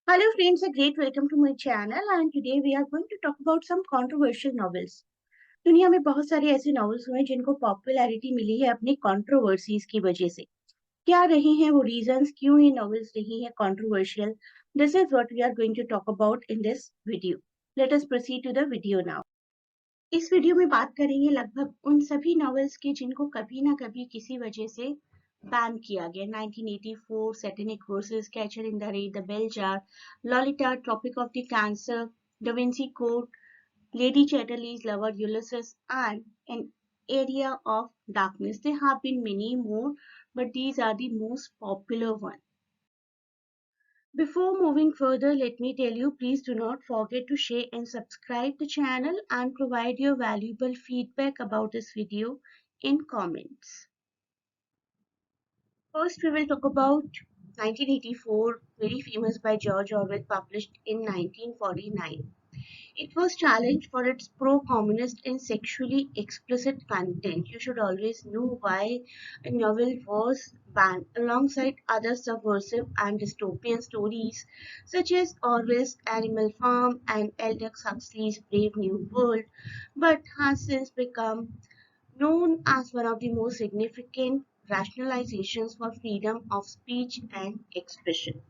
Hello friends, a great welcome to my channel and today we are going to talk about some controversial novels. दुनिया में बहुत सारे ऐसे novels हुए हैं जिनको पॉपुलैरिटी मिली है अपनी कंट्रोवर्सीज की वजह से। क्या रही हैं वो रीजंस, क्यों ये novels रही हैं controversial? This is what we are going to talk about in this video. Let us proceed to the video now. इस वीडियो में बात करेंगे लगभग उन सभी novels की जिनको कभी ना कभी किसी वजह से बैन किया गया। 1984 Satanic Verses, Catcher in the Rye, The Bell Jar, Lolita, Tropic of the Cancer, Da Vinci Code, Lady Chatterley's Lover Ulysses, and An Area of Darkness. There have been many more, but these are the most popular ones. Before moving further, let me tell you, please do not forget to share and subscribe the channel and provide your valuable feedback about this video in comments. First, we will talk about 1984, very famous by George Orwell, published in 1949. It was challenged for its pro-communist and sexually explicit content. You should always know why a novel was banned, alongside other subversive and dystopian stories such as Orwell's Animal Farm and Aldous Huxley's Brave New World, but has since become known as one of the most significant rationalizations for freedom of speech and expression.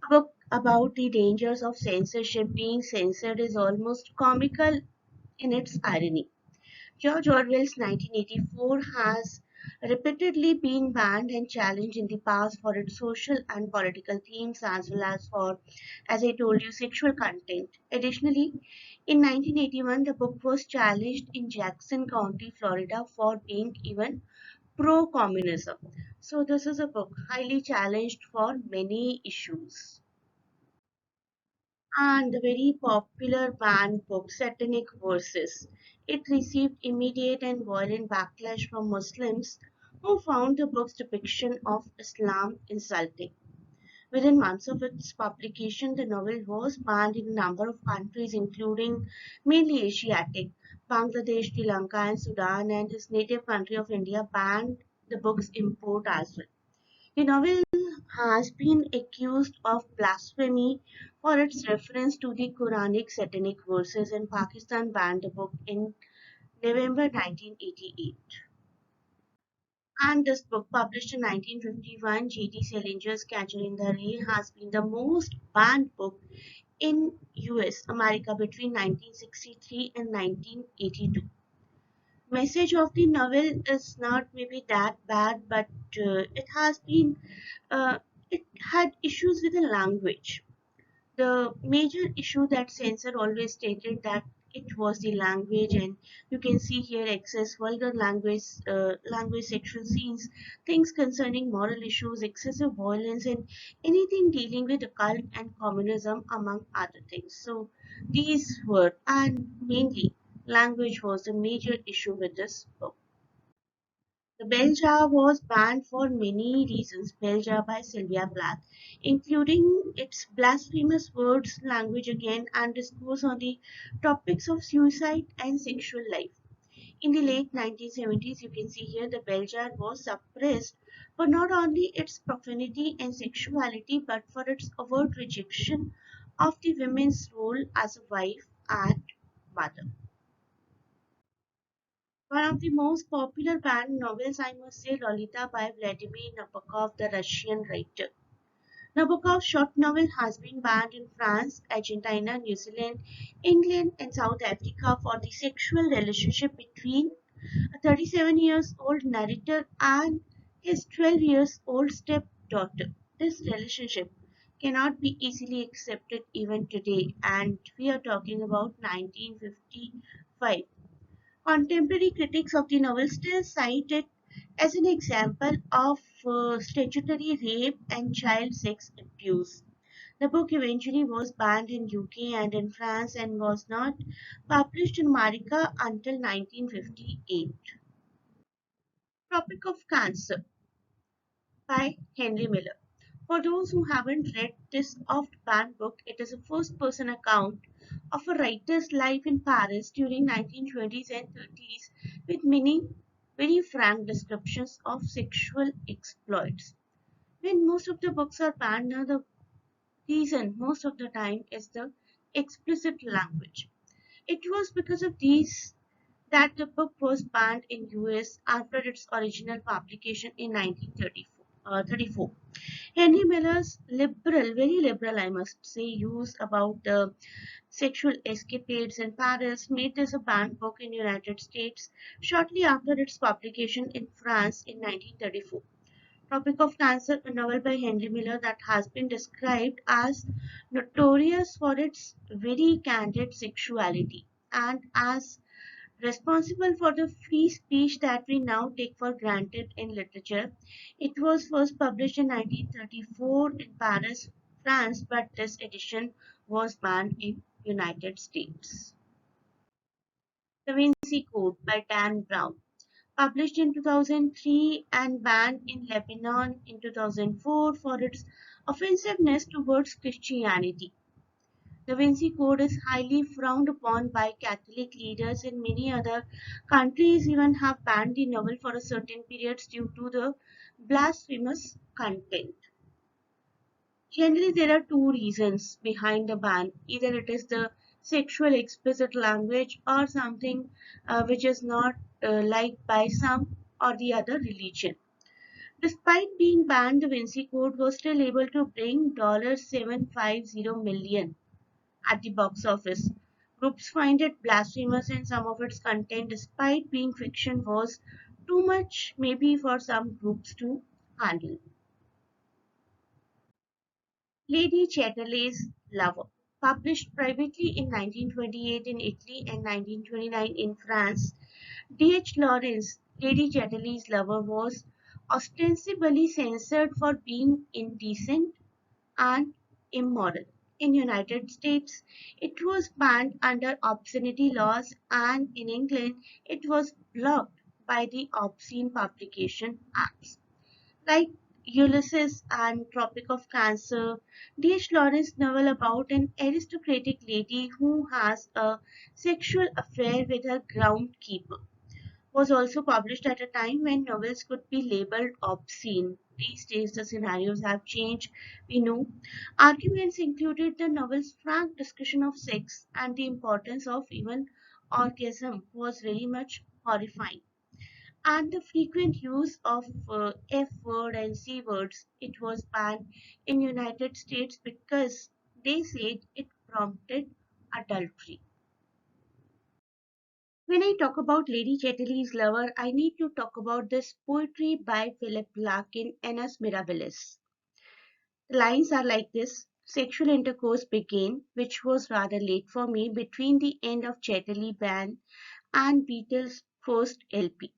A book about the dangers of censorship. Being censored is almost comical in its irony. George Orwell's 1984 has repeatedly been banned and challenged in the past for its social and political themes as well as for, as I told you, sexual content. Additionally, in 1981, the book was challenged in Jackson County, Florida for being even pro-communism. So this is a book highly challenged for many issues. And the very popular banned book Satanic Verses. It received immediate and violent backlash from Muslims who found the book's depiction of Islam insulting. Within months of its publication, the novel was banned in a number of countries, including mainly Asiatic. Bangladesh, Sri Lanka, and Sudan, and his native country of India banned the book's import as well. The novel has been accused of blasphemy for its reference to the Quranic satanic verses, and Pakistan banned the book in November 1988. And this book, published in 1951, J.D. Salinger's Catcher in the Rye, has been the most banned book in US, America between 1963 and 1982. Message of the novel is not maybe that bad, but it has been uh, it had issues with the language. The major issue that censor always stated that it was the language, and you can see here excess vulgar language, sexual scenes, things concerning moral issues, excessive violence, and anything dealing with occult and communism, among other things. So these were, and mainly language was the major issue with this book. The bell jar was banned for many reasons. Bell jar by Sylvia Plath, including its blasphemous words, language again, and discourse on the topics of suicide and sexual life. In the late 1970s, you can see here the bell jar was suppressed for not only its profanity and sexuality but for its overt rejection of the women's role as a wife and mother. One of the most popular banned novels, I must say, Lolita by Vladimir Nabokov, the Russian writer. Nabokov's short novel has been banned in France, Argentina, New Zealand, England, and South Africa for the sexual relationship between a 37 years old narrator and his 12 years old stepdaughter. This relationship cannot be easily accepted even today, and we are talking about 1955. Contemporary critics of the novel still cite it as an example of statutory rape and child sex abuse. The book eventually was banned in UK and in France and was not published in America until 1958. Tropic of Cancer by Henry Miller. For those who haven't read this oft-banned book, it is a first-person account of a writer's life in Paris during 1920s and 30s with many very frank descriptions of sexual exploits. When most of the books are banned now, the reason most of the time is the explicit language. It was because of these that the book was banned in US after its original publication in 1934. Henry Miller's liberal, very liberal I must say, use about sexual escapades in Paris made this a banned book in United States shortly after its publication in France in 1934. Tropic of Cancer, a novel by Henry Miller that has been described as notorious for its very candid sexuality and as responsible for the free speech that we now take for granted in literature. It was first published in 1934 in Paris, France, but this edition was banned in United States. The Vinci Code by Dan Brown, published in 2003 and banned in Lebanon in 2004 for its offensiveness towards Christianity. The Vinci Code is highly frowned upon by Catholic leaders in many other countries, even have banned the novel for a certain period due to the blasphemous content. Generally, there are two reasons behind the ban. Either it is the sexual explicit language or something which is not liked by some or the other religion. Despite being banned, the Vinci Code was still able to bring $750 million at the box office. Groups find it blasphemous and some of its content, despite being fiction, was too much maybe for some groups to handle. Lady Chatterley's Lover, published privately in 1928 in Italy and 1929 in France, D.H. Lawrence, Lady Chatterley's Lover was ostensibly censored for being indecent and immoral. In United States, it was banned under obscenity laws, and in England, it was blocked by the Obscene Publication Acts. Like Ulysses and Tropic of Cancer, D.H. Lawrence's novel about an aristocratic lady who has a sexual affair with her groundkeeper was also published at a time when novels could be labeled obscene. These days, the scenarios have changed. We know arguments included the novel's frank discussion of sex and the importance of even orgasm was very much horrifying. And the frequent use of F word and C words, it was banned in United States because they said it prompted adultery. When I talk about Lady Chatterley's Lover, I need to talk about this poetry by Philip Larkin, Annus Mirabilis. The lines are like this. Sexual intercourse began, which was rather late for me, between the end of Chatterley Band and Beatles' first LP.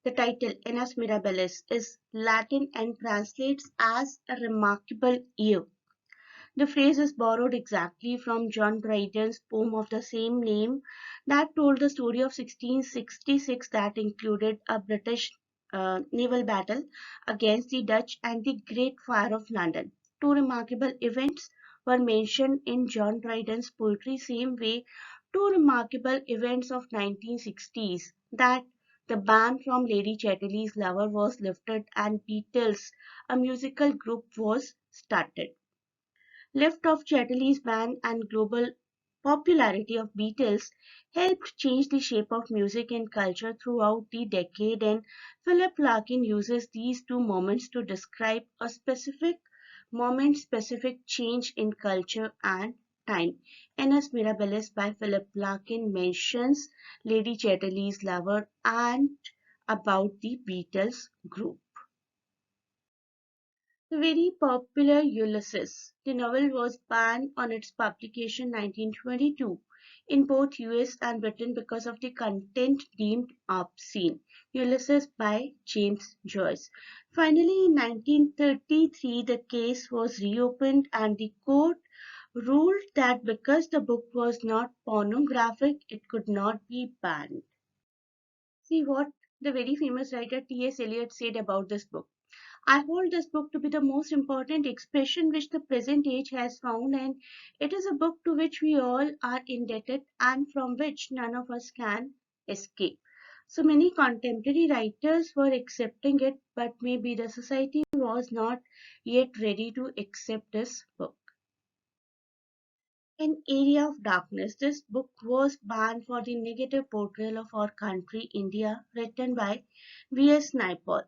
The title, Annus Mirabilis, is Latin and translates as a remarkable year. The phrase is borrowed exactly from John Dryden's poem of the same name that told the story of 1666 that included a British naval battle against the Dutch and the Great Fire of London. Two remarkable events were mentioned in John Dryden's poetry, same way two remarkable events of 1960s that the ban from Lady Chatterley's Lover was lifted and Beatles, a musical group, was started. Lift of Chatterley's ban and global popularity of Beatles helped change the shape of music and culture throughout the decade, and Philip Larkin uses these two moments to describe a specific moment, specific change in culture and time. Annus Mirabilis by Philip Larkin mentions Lady Chatterley's Lover and about the Beatles group. The very popular Ulysses. The novel was banned on its publication 1922 in both US and Britain because of the content deemed obscene. Ulysses by James Joyce. Finally, in 1933, the case was reopened and the court ruled that because the book was not pornographic, it could not be banned. See what the very famous writer T.S. Eliot said about this book. I hold this book to be the most important expression which the present age has found, and it is a book to which we all are indebted and from which none of us can escape. So many contemporary writers were accepting it, but maybe the society was not yet ready to accept this book. An Area of Darkness. This book was banned for the negative portrayal of our country, India, written by V.S. Naipaul.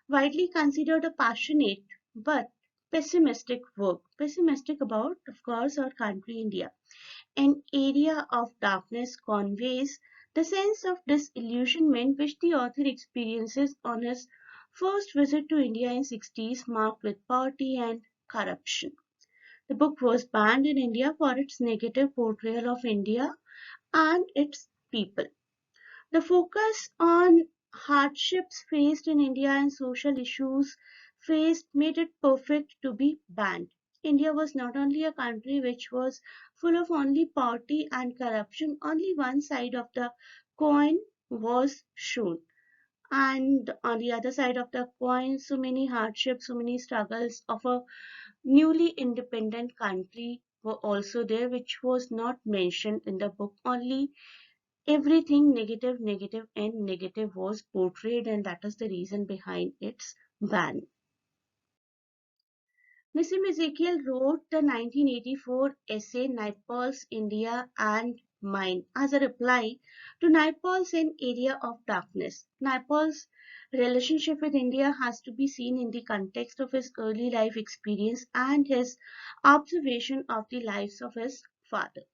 Widely considered a passionate but pessimistic work. Pessimistic about, of course, our country, India. An Area of Darkness conveys the sense of disillusionment which the author experiences on his first visit to India in 60s, marked with poverty and corruption. The book was banned in India for its negative portrayal of India and its people. The focus on hardships faced in India and social issues faced made it perfect to be banned. India was not only a country which was full of only poverty and corruption, only one side of the coin was shown. And on the other side of the coin, so many hardships, so many struggles of a newly independent country were also there, which was not mentioned in the book. Only everything negative, negative, and negative was portrayed, and that is the reason behind its ban. Nissim Ezekiel wrote the 1984 essay Naipaul's India and Mine as a reply to Naipaul's An Area of Darkness. Naipaul's relationship with India has to be seen in the context of his early life experience and his observation of the lives of his father.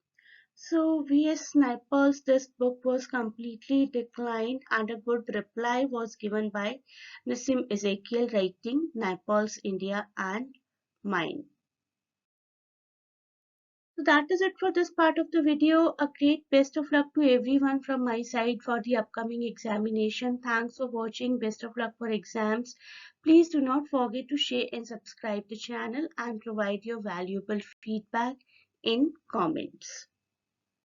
So V.S. Naipaul's this book was completely declined and a good reply was given by Nissim Ezekiel writing Naipaul's India and Mine. So that is it for this part of the video. A great best of luck to everyone from my side for the upcoming examination. Thanks for watching. Best of luck for exams. Please do not forget to share and subscribe the channel and provide your valuable feedback in comments.